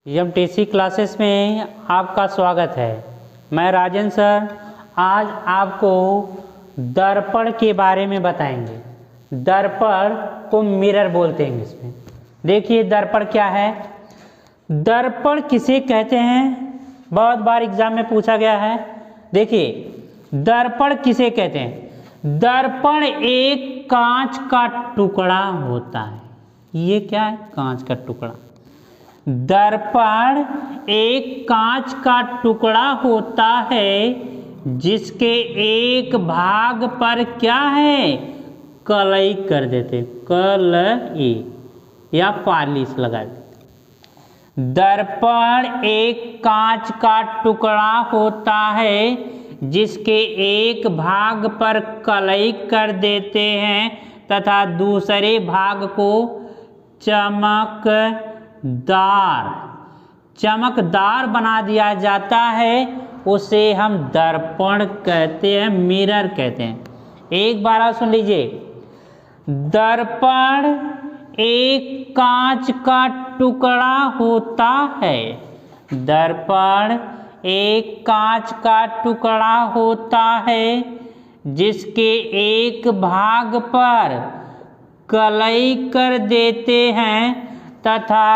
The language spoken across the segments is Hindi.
एमटीसी क्लासेस में आपका स्वागत है। मैं राजन सर आज आपको दर्पण के बारे में बताएंगे। दर्पण को मिरर बोलते हैं इंग्लिश में। देखिए दर्पण क्या है, दर्पण किसे कहते हैं, बहुत बार एग्जाम में पूछा गया है। देखिए दर्पण किसे कहते हैं, दर्पण एक कांच का टुकड़ा होता है। ये क्या है, कांच का टुकड़ा। दर्पण एक कांच का टुकड़ा होता है जिसके एक भाग पर क्या है, कलई कर देते, कलई या पॉलिश लगा देते। दर्पण एक कांच का टुकड़ा होता है जिसके एक भाग पर कलई कर देते हैं तथा दूसरे भाग को चमकदार बना दिया जाता है। उसे हम दर्पण कहते हैं, मिरर कहते हैं। एक बार आप सुन लीजिए, दर्पण एक कांच का टुकड़ा होता है। दर्पण एक कांच का टुकड़ा होता है जिसके एक भाग पर कलई कर देते हैं तथा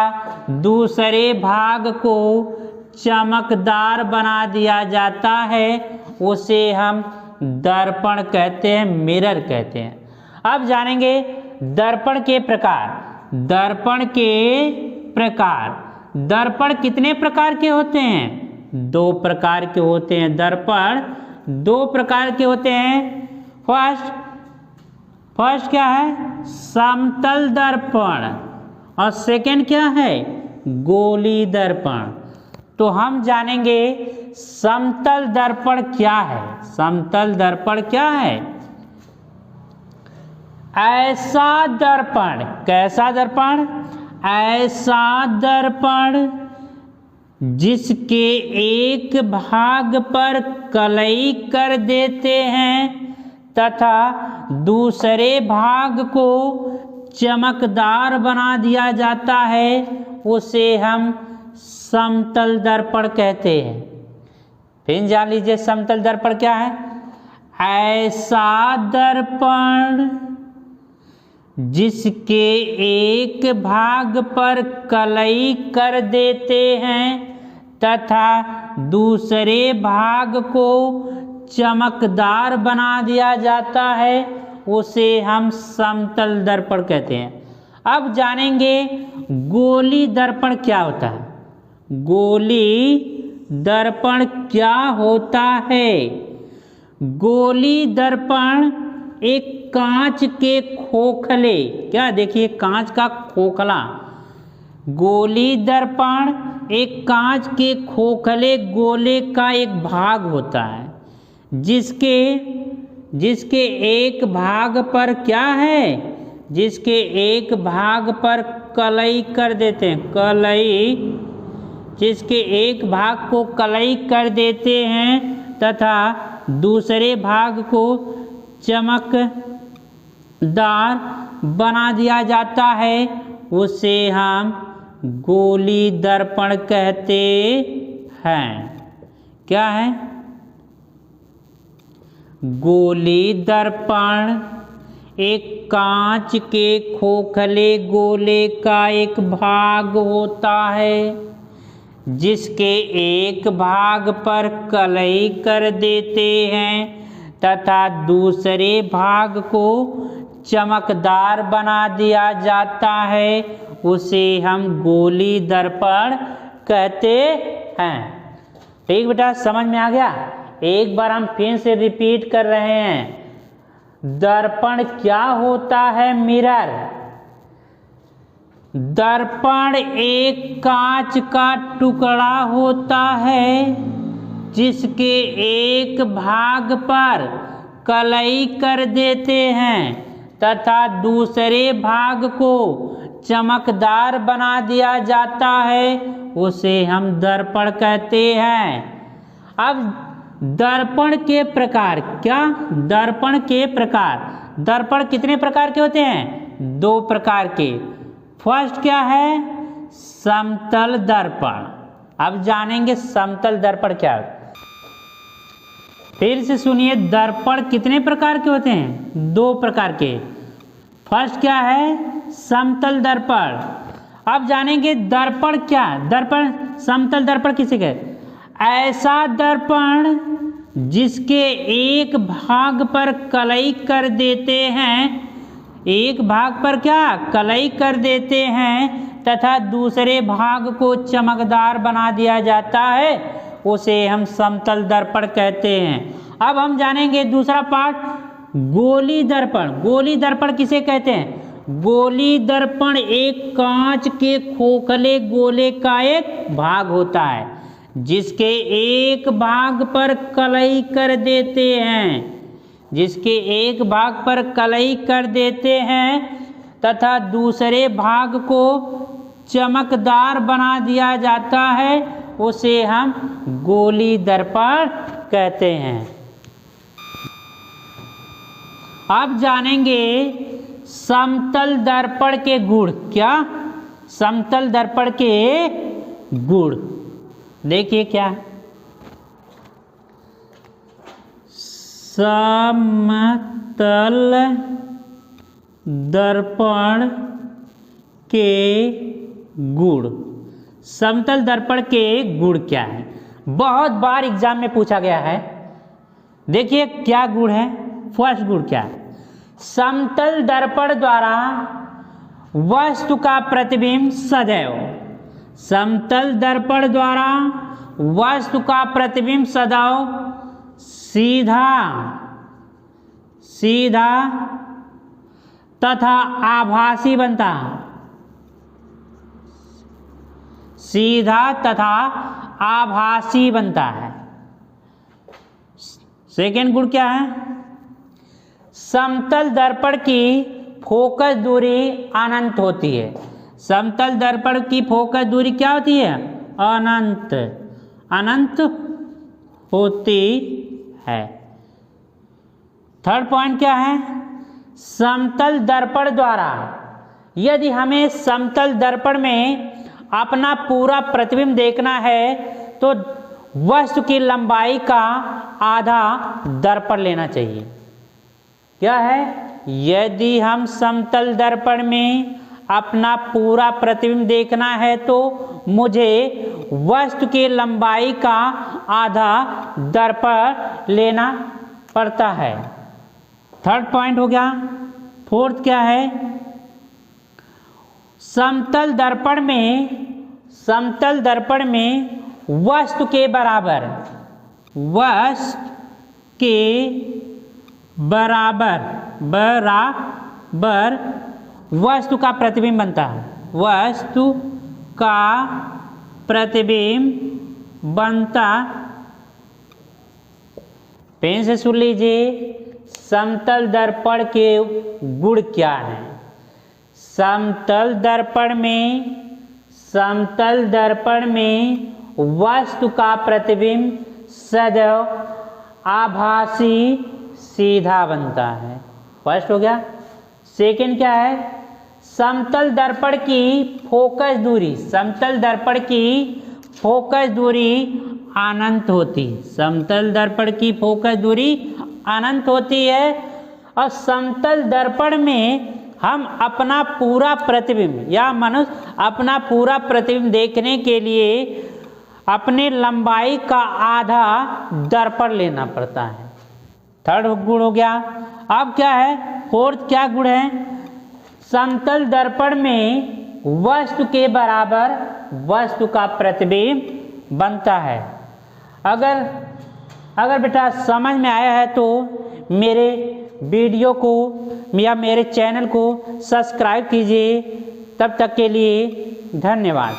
दूसरे भाग को चमकदार बना दिया जाता है। उसे हम दर्पण कहते हैं, मिरर कहते हैं। अब जानेंगे दर्पण के प्रकार। दर्पण के प्रकार, दर्पण कितने प्रकार के होते हैं, दो प्रकार के होते हैं। दर्पण दो प्रकार के होते हैं। फर्स्ट क्या है, समतल दर्पण, और सेकंड क्या है, गोली दर्पण। तो हम जानेंगे समतल दर्पण क्या है। समतल दर्पण क्या है, ऐसा दर्पण, कैसा दर्पण, ऐसा दर्पण जिसके एक भाग पर कलई कर देते हैं तथा दूसरे भाग को चमकदार बना दिया जाता है। उसे हम समतल दर्पण कहते हैं। फिर जान लीजिए समतल दर्पण क्या है, ऐसा दर्पण जिसके एक भाग पर कलई कर देते हैं तथा दूसरे भाग को चमकदार बना दिया जाता है। उसे हम समतल दर्पण कहते हैं। अब जानेंगे गोली दर्पण क्या होता है। गोली दर्पण क्या होता है, गोली दर्पण एक कांच के खोखले, क्या देखिए कांच का खोखला, गोली दर्पण एक कांच के खोखले गोले का एक भाग होता है जिसके एक भाग पर क्या है, जिसके एक भाग पर कलई कर देते हैं, कलई, जिसके एक भाग को कलई कर देते हैं तथा दूसरे भाग को चमकदार बना दिया जाता है। उसे हम गोली दर्पण कहते हैं। क्या है, गोली दर्पण एक कांच के खोखले गोले का एक भाग होता है जिसके एक भाग पर कलई कर देते हैं तथा दूसरे भाग को चमकदार बना दिया जाता है। उसे हम गोली दर्पण कहते हैं। ठीक बेटा, समझ में आ गया। एक बार हम फिर से रिपीट कर रहे हैं, दर्पण क्या होता है, मिरर। दर्पण एक कांच का टुकड़ा होता है जिसके एक भाग पर कलई कर देते हैं तथा दूसरे भाग को चमकदार बना दिया जाता है। उसे हम दर्पण कहते हैं। अब दर्पण के प्रकार, क्या, दर्पण के प्रकार, दर्पण कितने प्रकार के होते हैं, दो प्रकार के। फर्स्ट क्या है, समतल दर्पण। अब जानेंगे समतल दर्पण क्या है। फिर से सुनिए, दर्पण कितने प्रकार के होते हैं? 2 प्रकार के। फर्स्ट क्या है? समतल दर्पण। अब जानेंगे दर्पण क्या है। दर्पण, समतल दर्पण किसे कहते? ऐसा दर्पण जिसके एक भाग पर कलई कर देते हैं, एक भाग पर क्या कलई कर देते हैं तथा दूसरे भाग को चमकदार बना दिया जाता है, उसे हम समतल दर्पण कहते हैं। अब हम जानेंगे दूसरा पार्ट, गोली दर्पण। गोली दर्पण किसे कहते हैं? गोली दर्पण एक कांच के खोखले गोले का एक भाग होता है जिसके एक भाग पर कलई कर देते हैं, जिसके एक भाग पर कलई कर देते हैं तथा दूसरे भाग को चमकदार बना दिया जाता है, उसे हम गोली दर्पण कहते हैं। अब जानेंगे समतल दर्पण के गुण। क्या? समतल दर्पण के गुण देखिए क्या। समतल दर्पण के गुण। समतल दर्पण के गुण क्या है? बहुत बार एग्जाम में पूछा गया है। देखिए क्या गुण है। फर्स्ट गुण क्या है? समतल दर्पण द्वारा वस्तु का प्रतिबिंब सदैव, समतल दर्पण द्वारा वस्तु का प्रतिबिंब सदैव सीधा सीधा तथा आभासी बनता है, सीधा तथा आभासी बनता है। सेकेंड गुण क्या है? समतल दर्पण की फोकस दूरी अनंत होती है। समतल दर्पण की फोकस दूरी क्या होती है? अनंत, अनंत होती है। थर्ड पॉइंट क्या है? समतल दर्पण द्वारा यदि हमें समतल दर्पण में अपना पूरा प्रतिबिंब देखना है तो वस्तु की लंबाई का आधा दर्पण लेना चाहिए। क्या है? यदि हम समतल दर्पण में अपना पूरा प्रतिबिंब देखना है तो मुझे वस्तु की लंबाई का आधा दर्पण लेना पड़ता है। थर्ड पॉइंट हो गया। फोर्थ क्या है? समतल दर्पण में वस्तु के बराबर, वस्तु के बराबर वस्तु का प्रतिबिंब बनता है, वस्तु का प्रतिबिंब बनता। पेन से सुन लीजिए, समतल दर्पण के गुण क्या हैं। समतल दर्पण में वस्तु का प्रतिबिंब सदैव आभासी सीधा बनता है। फर्स्ट हो गया। सेकंड क्या है? समतल दर्पण की फोकस दूरी, समतल दर्पण की फोकस दूरी अनंत होती, समतल दर्पण की फोकस दूरी अनंत होती है। और समतल दर्पण में हम अपना पूरा प्रतिबिंब या मनुष्य अपना पूरा प्रतिबिंब देखने के लिए अपने लंबाई का आधा दर्पण लेना पड़ता है। थर्ड गुण हो गया। अब क्या है? फोर्थ क्या गुण है? समतल दर्पण में वस्तु के बराबर वस्तु का प्रतिबिंब बनता है। अगर बेटा समझ में आया है तो मेरे वीडियो को या मेरे चैनल को सब्सक्राइब कीजिए। तब तक के लिए धन्यवाद।